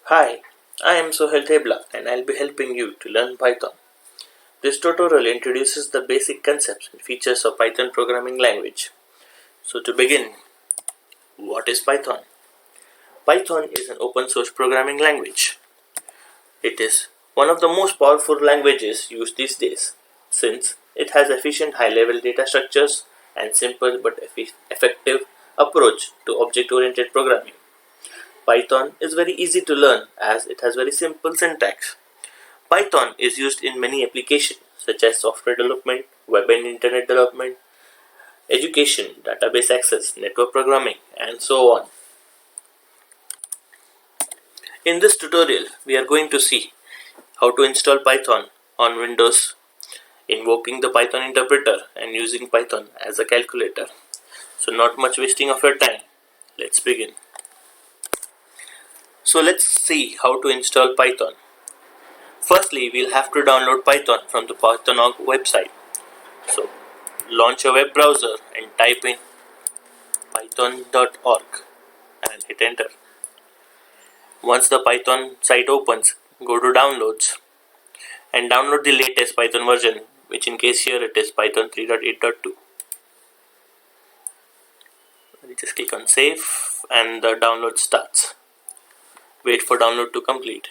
Hi, I am Sohel Tebla and I'll be helping you to learn Python. This tutorial introduces the basic concepts and features of Python programming language. So to begin, what is Python? Python is an open source programming language. It is one of the most powerful languages used these days since it has efficient high-level data structures and simple but effective approach to object-oriented programming. Python is very easy to learn as it has very simple syntax. Python is used in many applications such as software development, web and internet development, education, database access, network programming, and so on. In this tutorial, we are going to see how to install Python on Windows, invoking the Python interpreter and using Python as a calculator. So not much wasting of your time. Let's begin. So let's see how to install Python. Firstly, we'll have to download Python from the Python.org website. So launch a web browser and type in python.org and hit enter. Once the Python site opens, go to downloads and download the latest Python version, which in case here it is Python 3.8.2. Just click on save and the download starts. Wait for download to complete.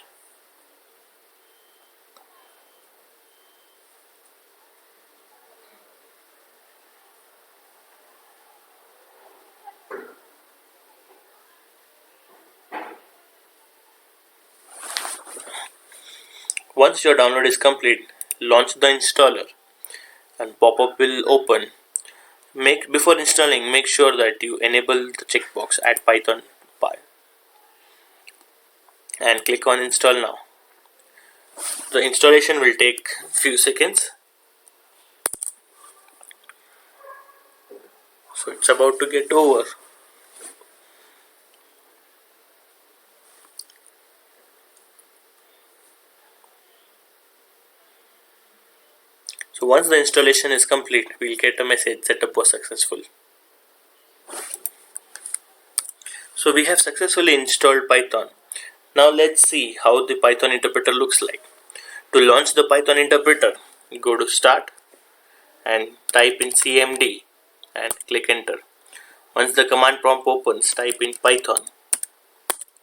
Once your download is complete, launch the installer and pop-up will open. Before installing, make sure that you enable the checkbox Add Python Py and click on install now. The installation will take few seconds. So it's about to get over. So once the installation is complete, we'll get a message setup was successful. So we have successfully installed Python. Now let's see how the Python interpreter looks like. To launch the Python interpreter, go to start and type in cmd and click enter. Once the command prompt opens, type in Python,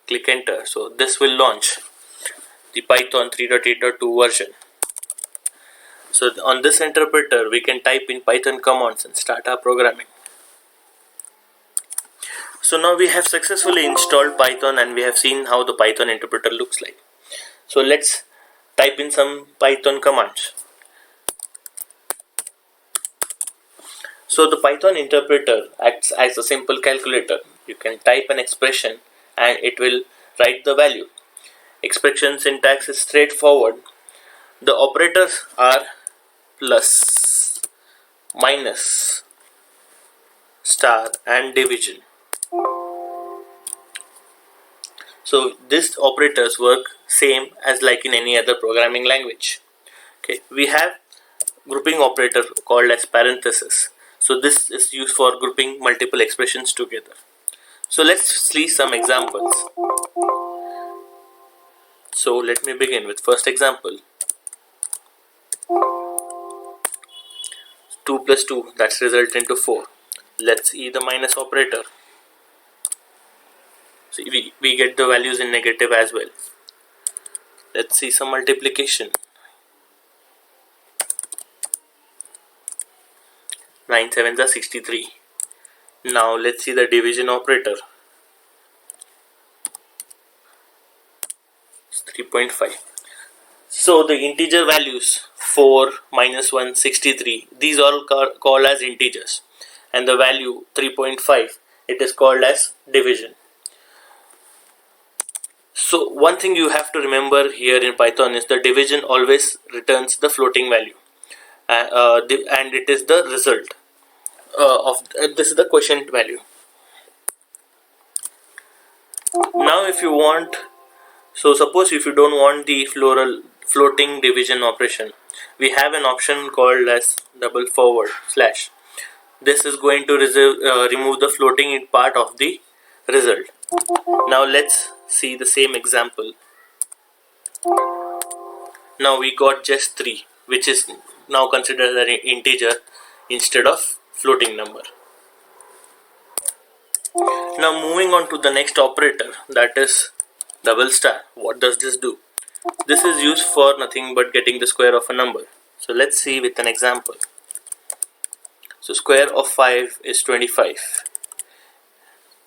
click enter. So this will launch the Python 3.8.2 version. So on this interpreter, we can type in Python commands and start our programming. So now we have successfully installed Python and we have seen how the Python interpreter looks like. So let's type in some Python commands. So the Python interpreter acts as a simple calculator. You can type an expression and it will write the value. Expression syntax is straightforward. The operators are plus, minus, star and division. So these operators work same as like in any other programming language. Okay, we have grouping operator called as parenthesis. So this is used for grouping multiple expressions together. So let's see some examples. So let me begin with first example. 2 plus 2, that's result into 4. Let's see the minus operator. So we get the values in negative as well. Let's see some multiplication. 9 sevens are 63. Now let's see the division operator. It's 3.5. So the integer values 4, minus 1, 63, these all called as integers, and the value 3.5, it is called as division. So one thing you have to remember here in Python is the division always returns the floating value, and it is the result this is the quotient value. Now if you want, so suppose if you don't want the floating division operation, we have an option called as double forward slash. This is going to remove the floating part of the result. Now let's see the same example. Now we got just 3, which is now considered an integer instead of floating number. Now moving on to the next operator, that is double star. What does this do? This is used for nothing but getting the square of a number. So let's see with an example. So square of 5 is 25.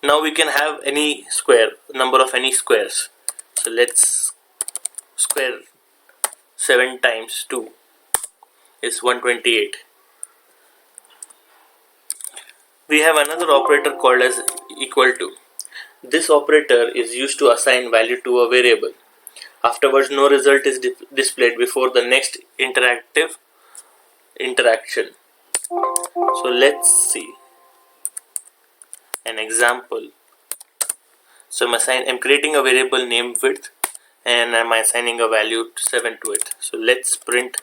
Now we can have any square, number of any squares. So let's square 7 times 2 is 128. We have another operator called as equal to. This operator is used to assign value to a variable. Afterwards, no result is displayed before the next interaction. So let's see an example. So I'm creating a variable named width, and I'm assigning a value 7 to it. So let's print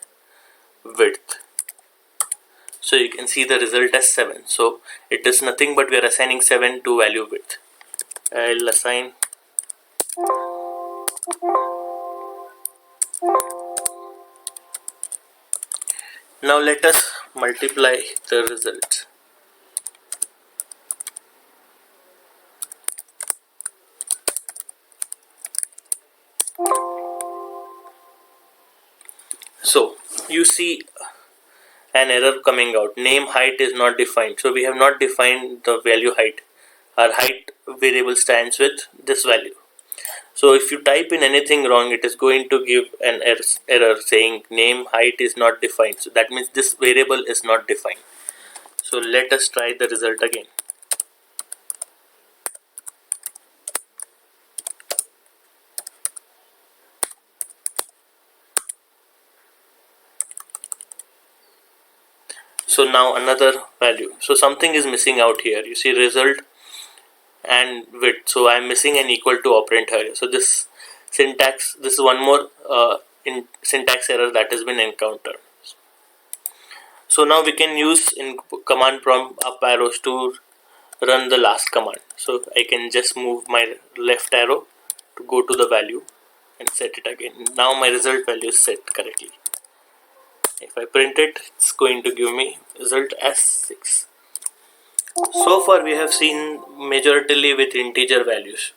width. So you can see the result as 7. So it is nothing but we are assigning 7 to value width. I'll assign now let us multiply the results. So you see an error coming out. Name height is not defined. So we have not defined the value height. Our height variable stands with this value. So if you type in anything wrong, it is going to give an error saying name height is not defined. So that means this variable is not defined. So let us try the result again. So now another value. So something is missing out here. You see result and width. So I am missing an equal to operand here. So this syntax, this is one more syntax error that has been encountered. So now we can use in command prompt up arrows to run the last command. So I can just move my left arrow to go to the value and set it again. Now my result value is set correctly. If I print it, it's going to give me result as 6. So far we have seen majoritarily with integer values.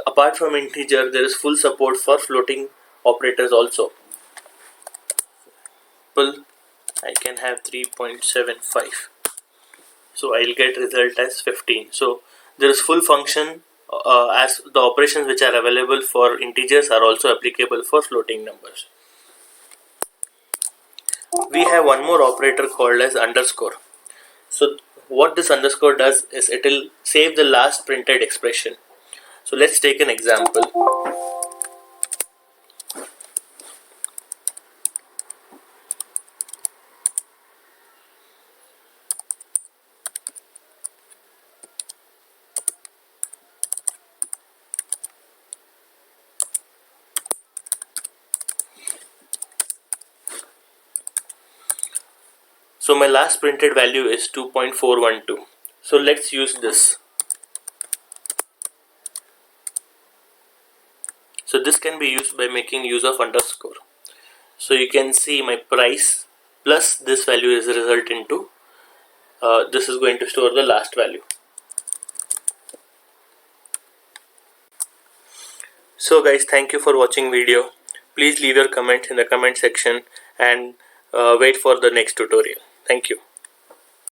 Apart from integer, there is full support for floating operators also. I can have 3.75. So I'll get result as 15. So there is full function as the operations which are available for integers are also applicable for floating numbers. We have one more operator called as underscore. So what this underscore does is it will save the last printed expression. So let's take an example. So my last printed value is 2.412. So let's use this. So this can be used by making use of underscore. So you can see my price plus this value is a result into this is going to store the last value. So guys, thank you for watching video. Please leave your comment in the comment section and wait for the next tutorial. Thank you.